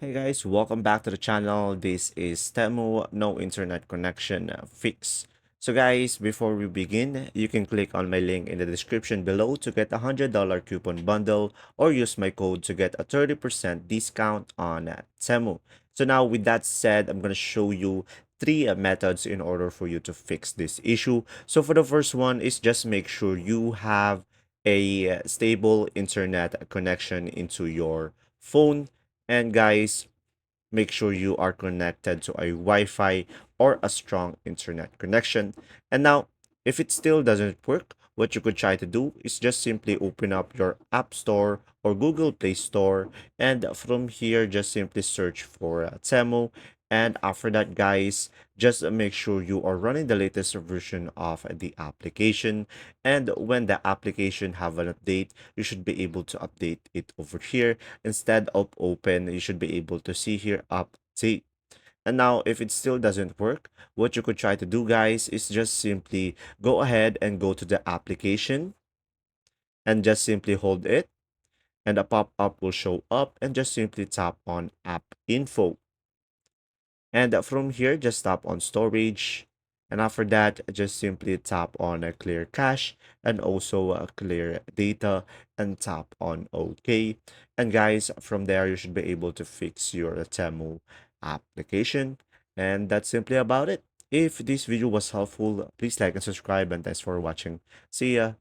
Hey guys, welcome back to the channel. This is Temu No Internet Connection Fix. So guys, before we begin, you can click on my link in the description below to get a $100 coupon bundle or use my code to get a 30% discount on Temu. So now with that said, I'm going to show you three methods in order for you to fix this issue. So for the first one is just make sure you have a stable internet connection into your phone. And guys, make sure you are connected to a Wi-Fi or a strong internet connection. And now, if it still doesn't work, what you could try to do is just simply open up your App Store or Google Play Store. And from here, just simply search for Temu. And after that, guys, just make sure you are running the latest version of the application. And when the application have an update, you should be able to update it over here. Instead of open, you should be able to see here update. And now, if it still doesn't work, what you could try to do, guys, is just simply go ahead and go to the application and just simply hold it. And a pop-up will show up and just simply tap on app info. And from here, just tap on storage. And after that, just simply tap on a clear cache and also clear data and tap on OK. And guys, from there, you should be able to fix your Temu application. And that's simply about it. If this video was helpful, please like and subscribe, and thanks for watching. See ya.